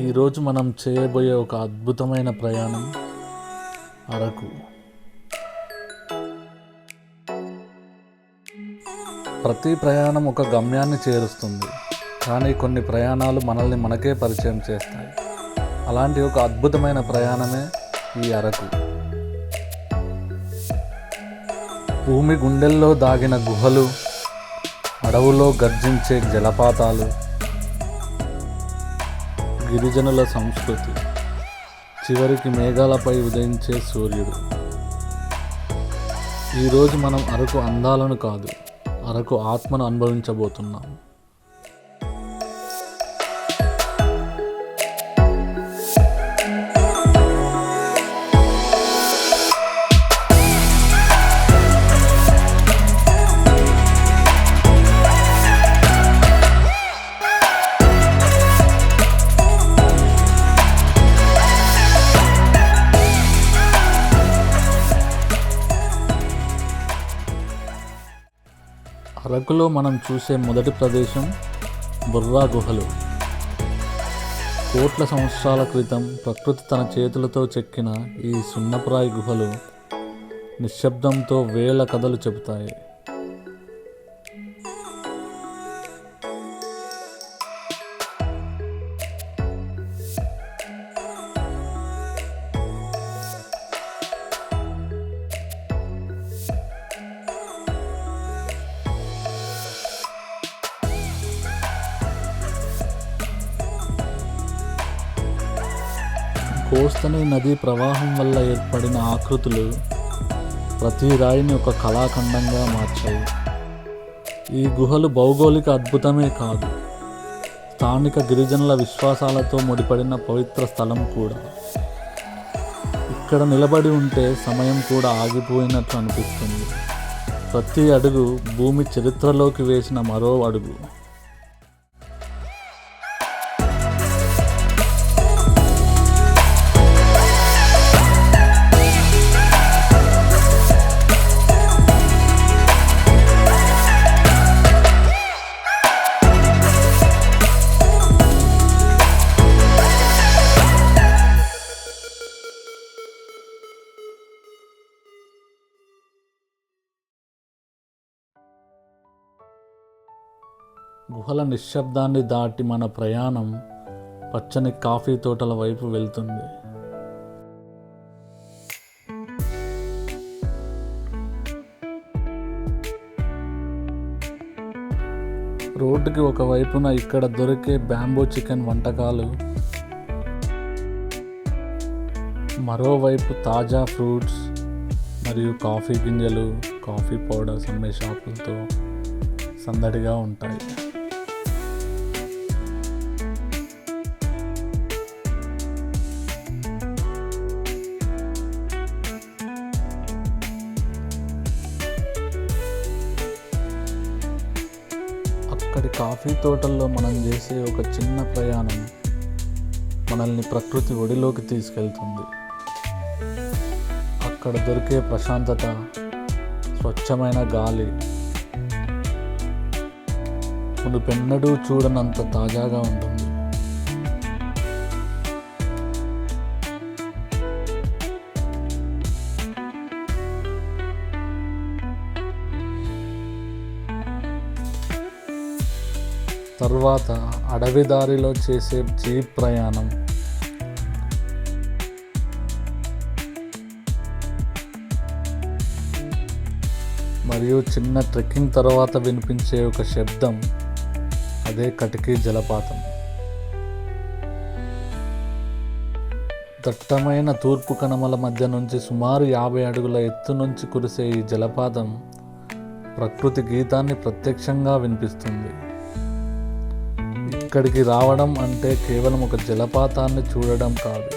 ఈరోజు మనం చేయబోయే ఒక అద్భుతమైన ప్రయాణం అరకు. ప్రతి ప్రయాణం ఒక గమ్యాన్ని చేరుస్తుంది, కానీ కొన్ని ప్రయాణాలు మనల్ని మనకే పరిచయం చేస్తాయి. అలాంటి ఒక అద్భుతమైన ప్రయాణమే ఈ అరకు. భూమి గుండెల్లో దాగిన గుహలు, అడవులో గర్జించే జలపాతాలు, గిరిజనుల సంస్కృతి, చివరికి మేఘాలపై ఉదయించే సూర్యుడు. ఈరోజు మనం అరకు అందాలను కాదు, అరకు ఆత్మను అనుభవించబోతున్నాం. అరకులో మనం చూసే మొదటి ప్రదేశం బుర్రా గుహలు. కోట్ల సంవత్సరాల క్రితం ప్రకృతి తన చేతులతో చెక్కిన ఈ సున్నప్రాయి గుహలు నిశ్శబ్దంతో వేల కథలు చెబుతాయి. కోస్తని నదీ ప్రవాహం వల్ల ఏర్పడిన ఆకృతులు ప్రతి రాయిని ఒక కళాఖండంగా మార్చాయి. ఈ గుహలు భౌగోళిక అద్భుతమే కాదు, స్థానిక గిరిజనుల విశ్వాసాలతో ముడిపడిన పవిత్ర స్థలం కూడా. ఇక్కడ నిలబడి ఉంటే సమయం కూడా ఆగిపోయినట్లు అనిపిస్తుంది. ప్రతి అడుగు భూమి చరిత్రలోకి వేసిన మరో అడుగు. గుహల నిశ్శబ్దాన్ని దాటి మన ప్రయాణం పచ్చని కాఫీ తోటల వైపు వెళ్తుంది. రోడ్డుకి ఒకవైపున ఇక్కడ దొరికే బ్యాంబూ చికెన్ వంటకాలు, మరోవైపు తాజా ఫ్రూట్స్ మరియు కాఫీ గింజలు, కాఫీ పౌడర్స్ అమ్మే షాపులతో సందడిగా ఉంటాయి. అక్కడి కాఫీ తోటల్లో మనం చేసే ఒక చిన్న ప్రయాణం మనల్ని ప్రకృతి ఒడిలోకి తీసుకెళ్తుంది. అక్కడ దొరికే ప్రశాంతత, స్వచ్ఛమైన గాలి మునుపెన్నడూ చూడనంత తాజాగా ఉంటుంది. తర్వాత అడవి దారిలో చేసే జీప్ ప్రయాణం, మరియు చిన్న ట్రెక్కింగ్ తర్వాత వినిపించే ఒక శబ్దం, అదే కటికీ జలపాతం. దట్టమైన తూర్పు కనుమల మధ్య నుంచి సుమారు 50 అడుగుల ఎత్తు నుంచి కురిసే ఈ జలపాతం ప్రకృతి గీతాన్ని ప్రత్యక్షంగా వినిపిస్తుంది. ఇక్కడికి రావడం అంటే కేవలం ఒక జలపాతాన్ని చూడడం కాదు,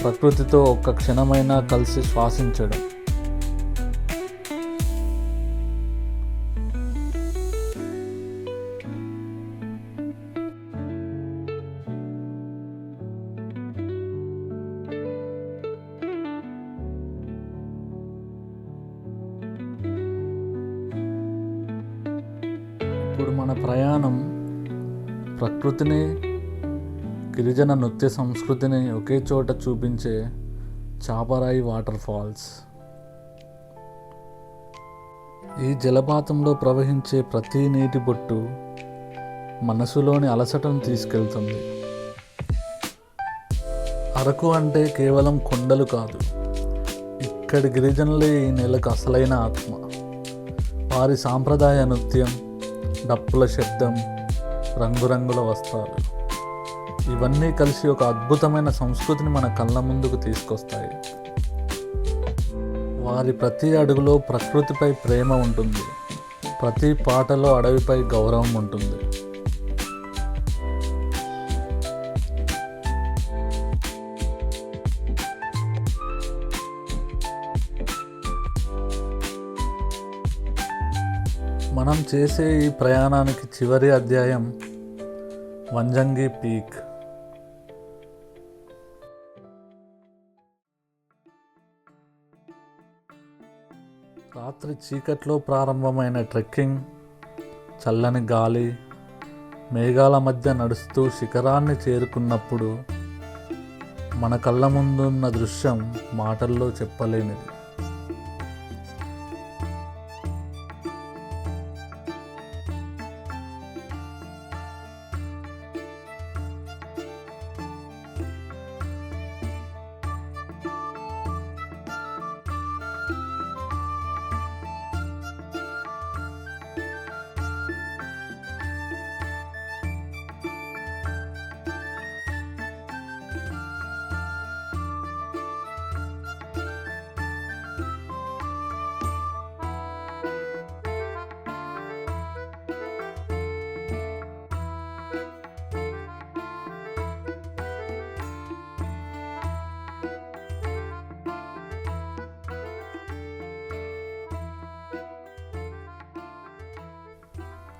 ప్రకృతితో ఒక్క క్షణమైనా కలిసి శ్వాసించడం. ఇప్పుడు మన ప్రయాణం ప్రకృతిని గిరిజన నృత్య సంస్కృతిని ఒకే చోట చూపించే చాపరాయి వాటర్ ఫాల్స్. ఈ జలపాతంలో ప్రవహించే ప్రతి నీటి బొట్టు మనసులోని అలసటను తీసుకెళ్తుంది. అరకు అంటే కేవలం కొండలు కాదు, ఇక్కడి గిరిజనులే ఈ నెలకు అసలైన ఆత్మ. వారి సాంప్రదాయ నృత్యం, డప్పుల శబ్దం, రంగురంగుల వస్త్రాలు, ఇవన్నీ కలిసి ఒక అద్భుతమైన సంస్కృతిని మన కళ్ళ ముందుకు తీసుకొస్తాయి. వారి ప్రతి అడుగులో ప్రకృతిపై ప్రేమ ఉంటుంది, ప్రతి పాటలో అడవిపై గౌరవం ఉంటుంది. మనం చేసే ఈ ప్రయాణానికి చివరి అధ్యాయం వంజంగి పీక్. రాత్రి చీకట్లో ప్రారంభమైన ట్రెక్కింగ్, చల్లని గాలి, మేఘాల మధ్య నడుస్తూ శిఖరాన్ని చేరుకున్నప్పుడు మన కళ్ళ ముందున్న దృశ్యం మాటల్లో చెప్పలేనిది.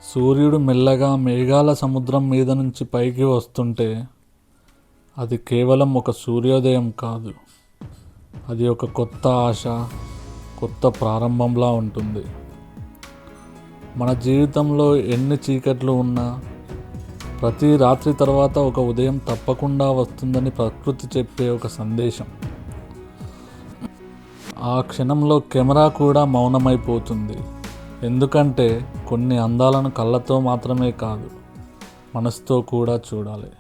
సూర్యుడు మెల్లగా మేఘాల సముద్రం మీద నుంచి పైకి వస్తుంటే అది కేవలం ఒక సూర్యోదయం కాదు, అది ఒక కొత్త ఆశ, కొత్త ప్రారంభంలా ఉంటుంది. మన జీవితంలో ఎన్ని చీకట్లు ఉన్నా ప్రతి రాత్రి తర్వాత ఒక ఉదయం తప్పకుండా వస్తుందని ప్రకృతి చెప్పే ఒక సందేశం. ఆ క్షణంలో కెమెరా కూడా మౌనమైపోతుంది, ఎందుకంటే కొన్ని అందాలను కళ్ళతో మాత్రమే కాదు, మనసుతో కూడా చూడాలి.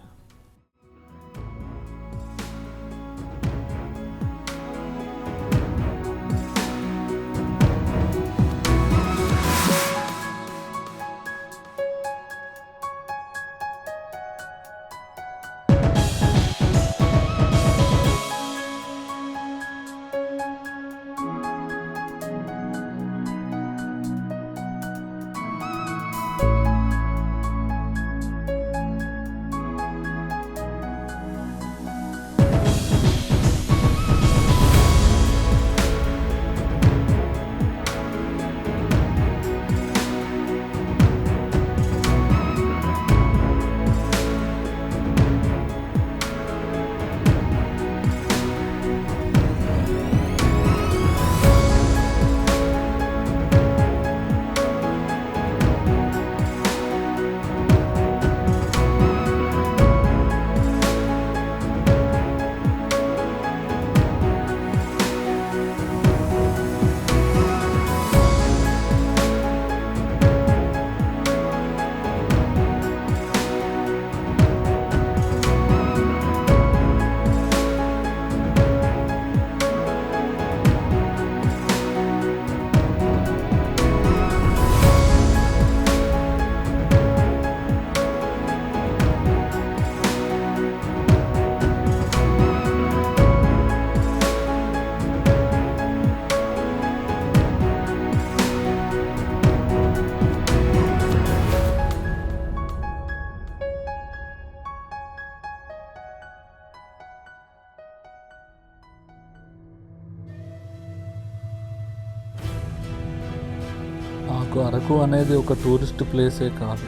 నాకు అరకు అనేది ఒక టూరిస్ట్ ప్లేసే కాదు,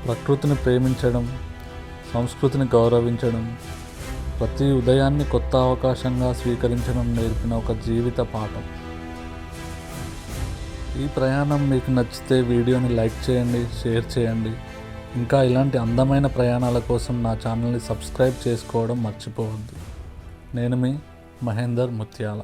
ప్రకృతిని ప్రేమించడం, సంస్కృతిని గౌరవించడం, ప్రతి ఉదయాన్ని కొత్త అవకాశంగా స్వీకరించడం నేర్పిన ఒక జీవిత పాఠం. ఈ ప్రయాణం మీకు నచ్చితే వీడియోని లైక్ చేయండి, షేర్ చేయండి. ఇంకా ఇలాంటి అందమైన ప్రయాణాల కోసం నా ఛానల్ని సబ్స్క్రైబ్ చేసుకోవడం మర్చిపోవద్దు. నేను మీ మహేందర్ ముత్యాల.